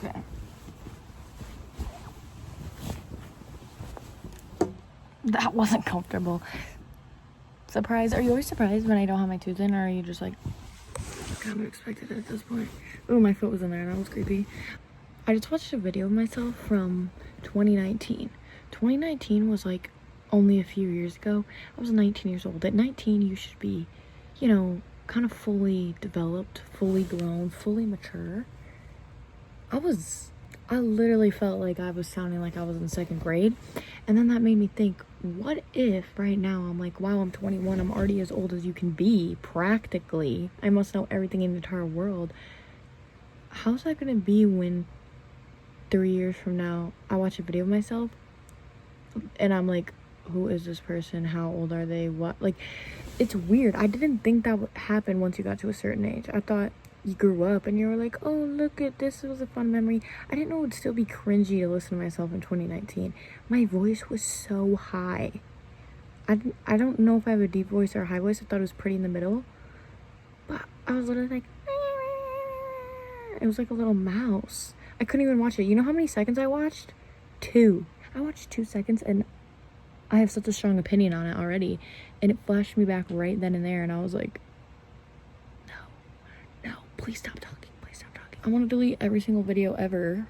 Okay. That wasn't comfortable. Surprised? Are you always surprised when I don't have my tooth in, or are you just like, kind of expected it at this point? Oh, my foot was in there. That was creepy. I just watched a video of myself from 2019. 2019 was like only a few years ago. I was 19 years old. At 19, you should be, you know, kind of fully developed, fully grown, fully mature. I literally felt like I was sounding like I was in second grade. And then that made me think, what if right now I'm like, wow, I'm 21, I'm already as old as you can be, practically. I must know everything in the entire world. How's that gonna be when 3 years from now I watch a video of myself and I'm like, who is this person? How old are they? What? Like, it's weird. I didn't think that would happen once you got to a certain age. I thought you grew up and you were like, oh, look at this, was a fun memory. I didn't know it would still be cringy to listen to myself in 2019. My voice was so high. I don't know if I have a deep voice or a high voice. I thought it was pretty in the middle, but I was literally like, it was like a little mouse. I couldn't even watch it. You know how many seconds I watched? 2. I watched 2 seconds and I have such a strong opinion on it already, and it flashed me back right then and there, and I was like, no, please stop talking, please stop talking. I want to delete every single video ever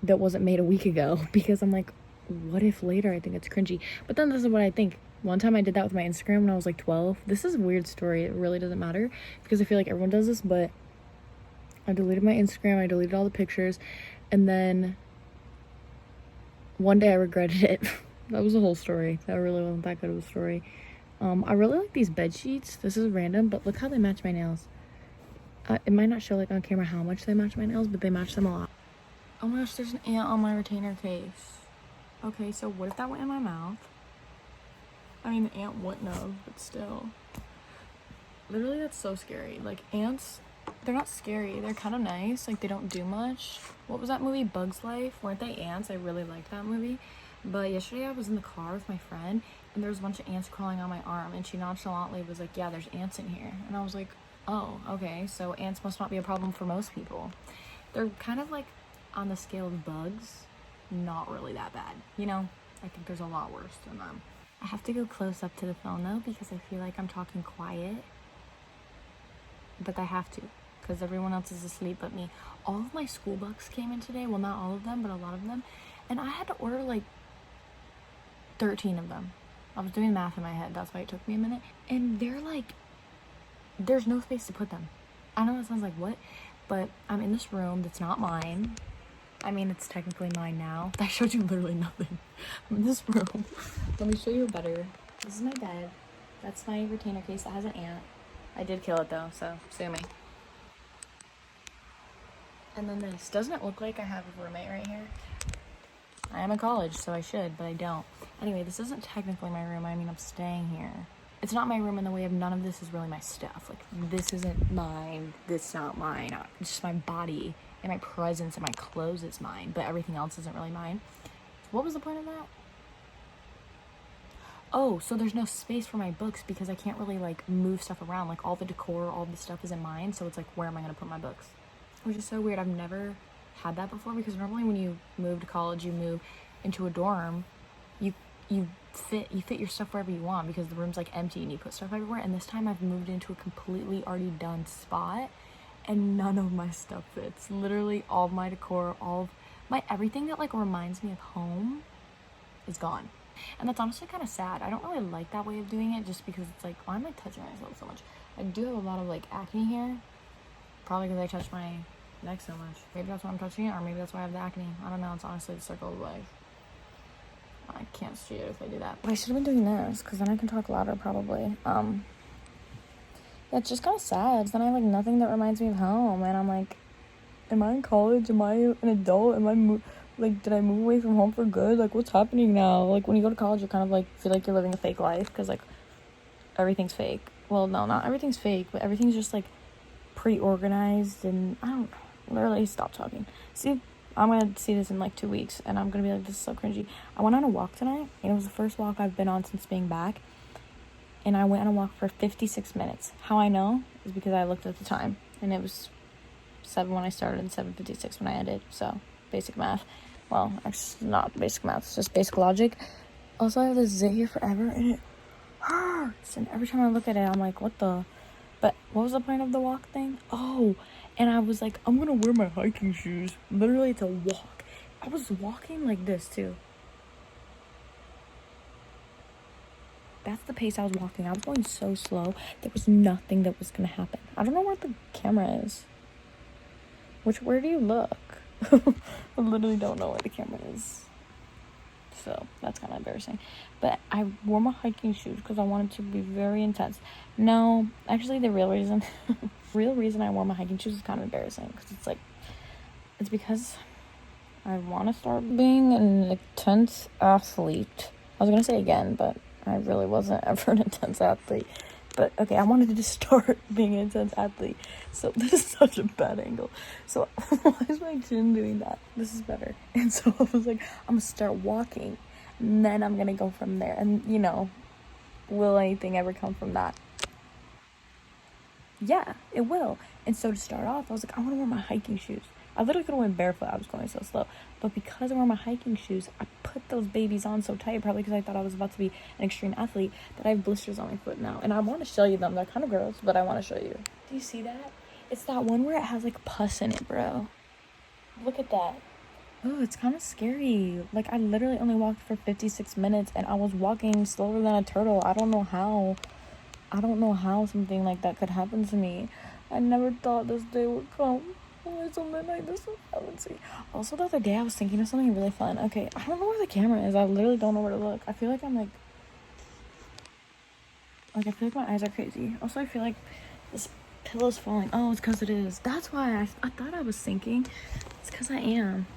that wasn't made a week ago, because I'm like, what if later I think it's cringy? But then this is what I think. One time I did that with my Instagram when I was like 12. This is a weird story. It really doesn't matter because I feel like everyone does this, but I deleted my Instagram, I deleted all the pictures, and then one day I regretted it. That was a whole story. That really wasn't that good of a story. I really like these bed sheets. This is random, but look how they match my nails. It might not show like on camera how much they match my nails, but they match them a lot. Oh my gosh, there's an ant on my retainer case. Okay, so what if that went in my mouth? I mean, the ant wouldn't have, but still. Literally, that's so scary. Like, ants, they're not scary. They're kind of nice. Like, they don't do much. What was that movie, Bug's Life? Weren't they ants? I really liked that movie. But yesterday I was in the car with my friend, and there was a bunch of ants crawling on my arm, and she nonchalantly was like, yeah, there's ants in here. And I was like, oh, okay, so ants must not be a problem for most people. They're kind of like on the scale of bugs, not really that bad. You know, I think there's a lot worse than them. I have to go close up to the phone though, because I feel like I'm talking quiet, but I have to, because everyone else is asleep but me. All of my school books came in today. Well, not all of them, but a lot of them. And I had to order like 13 of them. I was doing math in my head. That's why it took me a minute. And they're like, there's no space to put them. I know that sounds like what, but I'm in this room that's not mine. I mean, it's technically mine now. I showed you literally nothing. I'm in this room. Let me show you better. This is my bed. That's my retainer case that has an ant. I did kill it though, so sue me. And then this. Doesn't it look like I have a roommate right here? I am in college, so I should, but I don't. Anyway, this isn't technically my room. I mean, I'm staying here. It's not my room in the way of none of this is really my stuff. Like, this isn't mine. This is not mine. It's just my body and my presence and my clothes is mine, but everything else isn't really mine. What was the point of that? Oh, so there's no space for my books because I can't really, like, move stuff around. Like, all the decor, all the stuff isn't mine, so it's like, where am I going to put my books? Which is so weird. I've never had that before, because normally when you move to college, you move into a dorm, you fit your stuff wherever you want, because the room's like empty and you put stuff everywhere. And this time I've moved into a completely already done spot and none of my stuff fits. Literally all of my decor, all of my everything that like reminds me of home is gone. And that's honestly kind of sad. I don't really like that way of doing it, just because it's like, why am I touching myself so much? I do have a lot of like acne here, probably because I touch my neck so much. Maybe that's why I'm touching it, or maybe that's why I have the acne. I don't know. It's honestly the circle of life. I can't see it if I do that. But I should have been doing this, because then I can talk louder probably. Yeah, it's just kind of sad. Then I have like nothing that reminds me of home, and I'm like, am I in college? Am I an adult? Am I did I move away from home for good? Like, what's happening now? Like, when you go to college, you kind of like feel like you're living a fake life, because like everything's fake. Well, no, not everything's fake, but everything's just like pre-organized, and I don't literally stop talking. See, I'm gonna see this in like 2 weeks, and I'm gonna be like, this is so cringy. I went on a walk tonight, and it was the first walk I've been on since being back, and I went on a walk for 56 minutes. How I know is because I looked at the time, and it was 7 when I started and 7:56 when I ended. So, basic math. Well, it's not basic math, it's just basic logic. Also, I have to sit here forever, and it hurts. And every time I look at it, I'm like, what the... But what was the point of the walk thing? Oh, and I was like, I'm gonna wear my hiking shoes. Literally, to walk. I was walking like this, too. That's the pace I was walking. I was going so slow. There was nothing that was gonna happen. I don't know where the camera is. Where do you look? I literally don't know where the camera is. So, that's kind of embarrassing. But I wore my hiking shoes because I wanted to be very intense. No, actually, the real reason I wore my hiking shoes is kind of embarrassing. Because it's because I want to start being an intense athlete. I was going to say again, but I really wasn't ever an intense athlete. But, okay, I wanted to just start being an intense athlete. So, this is such a bad angle. So, why is my chin doing that? This is better. And so, I was like, I'm going to start walking. And then I'm going to go from there. And, will anything ever come from that? Yeah, it will. And so, to start off, I was like, I want to wear my hiking shoes. I literally could have went barefoot. I was going so slow. But because I wore my hiking shoes, I put those babies on so tight, probably because I thought I was about to be an extreme athlete, that I have blisters on my foot now. And I want to show you them. They're kind of gross, but I want to show you. Do you see that? It's that one where it has, pus in it, bro. Look at that. Oh, it's kind of scary. I literally only walked for 56 minutes, and I was walking slower than a turtle. I don't know how something like that could happen to me. I never thought this day would come. Oh, something like this will happen to me. Also, the other day, I was thinking of something really fun. Okay, I don't know where the camera is. I literally don't know where to look. I feel like I'm, I feel like my eyes are crazy. Also, I feel like this pillow's falling. Oh, it's because it is. That's why I thought I was sinking. It's because I am.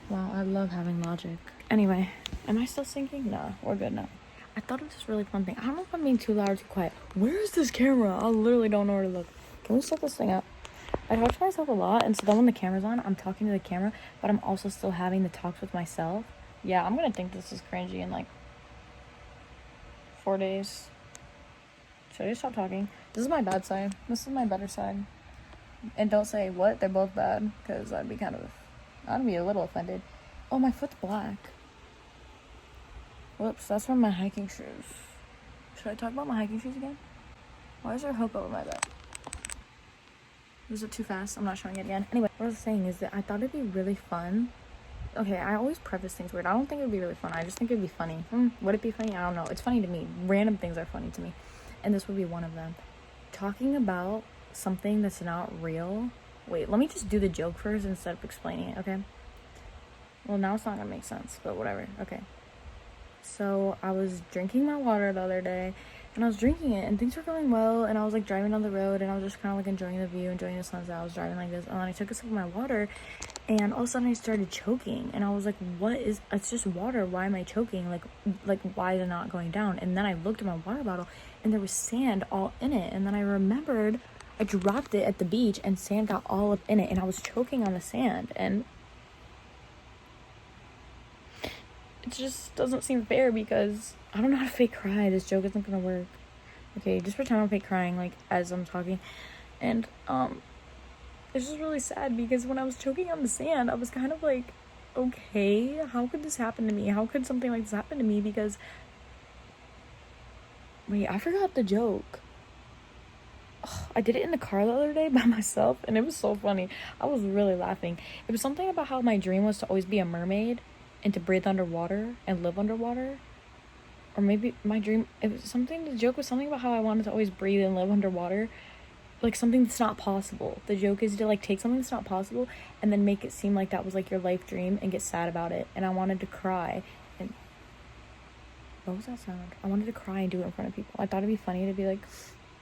Wow, I love having logic. Anyway, am I still sinking? No, we're good now. I thought it was a really fun thing. I don't know if I'm being too loud or too quiet. Where is this camera? I literally don't know where to look. Can we set this thing up? I talk to myself a lot, and so then when the camera's on, I'm talking to the camera, but I'm also still having the talks with myself. Yeah, I'm gonna think this is cringy in 4 days. Should I just stop talking? This is my bad side. This is my better side. And don't say what, they're both bad, because I'd be a little offended. Oh, my foot's black. Whoops, that's from my hiking shoes. Should I talk about my hiking shoes again? Why is there hope over my bed? Was it too fast? I'm not showing it again. Anyway, what I was saying is that I thought it'd be really fun. Okay, I always preface things weird. I don't think it would be really fun. I just think it'd be funny. Would it be funny? I don't know. It's funny to me. Random things are funny to me. And this would be one of them. Talking about something that's not real. Wait, let me just do the joke first instead of explaining it, okay? Well, now it's not gonna make sense, but whatever. Okay. So, I was drinking my water the other day, and I was drinking it, and things were going well, and I was, driving down the road, and I was just kind of, enjoying the view, enjoying the sunset. I was driving like this, and then I took a sip of my water, and all of a sudden I started choking, and I was like, it's just water, why am I choking? Why is it not going down? And then I looked at my water bottle, and there was sand all in it, and then I remembered I dropped it at the beach, and sand got all up in it, and I was choking on the sand, and it just doesn't seem fair because I don't know how to fake cry. This joke isn't gonna work. Okay, just pretend I'm fake crying, as I'm talking. And, it's just really sad because when I was choking on the sand, I was kind of okay, how could this happen to me? How could something like this happen to me? Because, wait, I forgot the joke. I did it in the car the other day by myself, and it was so funny. I was really laughing. It was something about how my dream was to always be a mermaid and to breathe underwater and live underwater. Or maybe my dream, the joke was something about how I wanted to always breathe and live underwater. Something that's not possible. The joke is to, take something that's not possible and then make it seem like that was, your life dream and get sad about it. And I wanted to cry. And what was that sound? I wanted to cry and do it in front of people. I thought it'd be funny to be,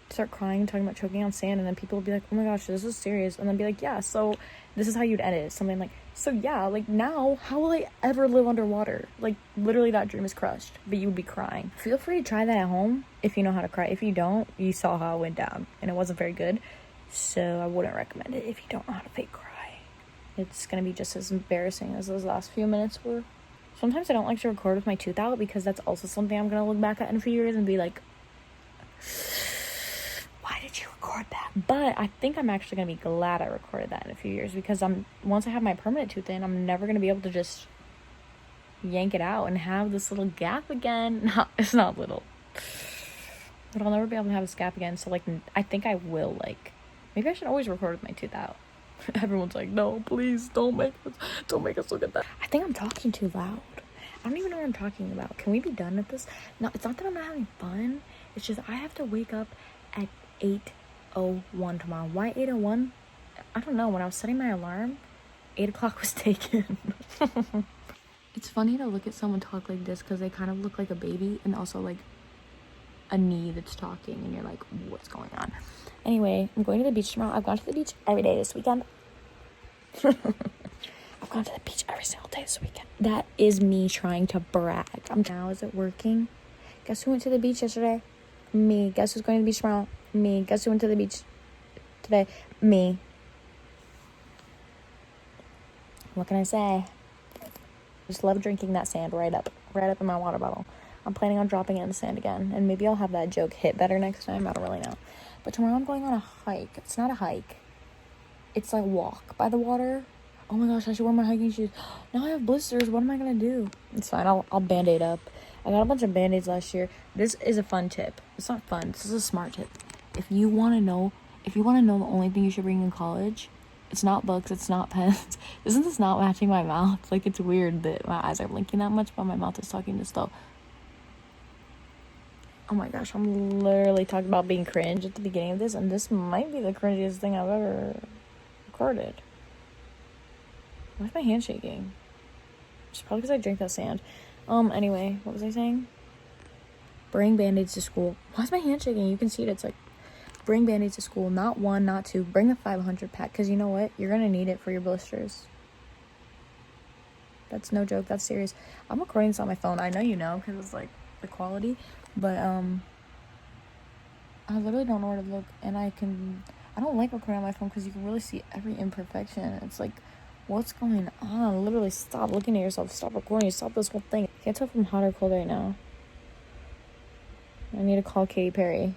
start crying and talking about choking on sand, and then people would be like, oh my gosh, this is serious. And then be like, yeah, so this is how you'd edit it. Something so yeah, now, how will I ever live underwater? Literally that dream is crushed, but you would be crying. Feel free to try that at home if you know how to cry. If you don't, you saw how it went down, and it wasn't very good, so I wouldn't recommend it if you don't know how to fake cry. It's gonna be just as embarrassing as those last few minutes were. Sometimes I don't like to record with my tooth out because that's also something I'm gonna look back at in a few years and be like, why did you record record that. But I think I'm actually gonna be glad I recorded that in a few years, because once I have my permanent tooth in, I'm never gonna be able to just yank it out and have this little gap again. No, it's not little, but I'll never be able to have this gap again. So like, I think I will, like, maybe I should always record with my tooth out. Everyone's like, no, please don't make us look at that. I think I'm talking too loud. I don't even know what I'm talking about. Can we be done with this? No, it's not that I'm not having fun. It's just I have to wake up at 8:01 tomorrow. Why 8:01? I don't know. When I was setting my alarm, 8 o'clock was taken. It's funny to look at someone talk like this because they kind of look like a baby and also like a knee that's talking, and you're like, what's going on? Anyway, I'm going to the beach tomorrow. I've gone to the beach every day this weekend. I've gone to the beach every single day this weekend. That is me trying to brag. Now, is it working? Guess who went to the beach yesterday? Me. Guess who's going to the beach tomorrow? Me. Guess who went to the beach today? Me. What can I say? Just love drinking that sand right up in my water bottle. I'm planning on dropping it in the sand again, and maybe I'll have that joke hit better next time. I don't really know. But tomorrow I'm going on a hike. It's not a hike. It's like walk by the water. Oh my gosh, I should wear my hiking shoes. Now I have blisters. What am I gonna do? It's fine. I'll band-aid up. I got a bunch of band-aids last year. This is a fun tip. It's not fun. This is a smart tip. If you want to know the only thing you should bring in college, it's not books, it's not pens. Isn't this not matching my mouth? Like, it's weird that my eyes are blinking that much, but my mouth is talking to stuff. Oh my gosh, I'm literally talking about being cringe at the beginning of this, and this might be the cringiest thing I've ever recorded. Why is my hand shaking? It's probably because I drank that sand. Anyway, what was I saying? Bring band-aids to school. Why is my hand shaking? You can see it. It's like, bring band-aids to school. Not one, not two. Bring the 500 pack, because you know what? You're going to need it for your blisters. That's no joke. That's serious. I'm recording this on my phone. I know you know, because it's like the quality. But, I literally don't know where to look. And I don't like recording on my phone because you can really see every imperfection. It's like, what's going on? Literally, stop looking at yourself. Stop recording. Stop this whole thing. I can't tell if I'm hot or cold right now. I need to call Katy Perry.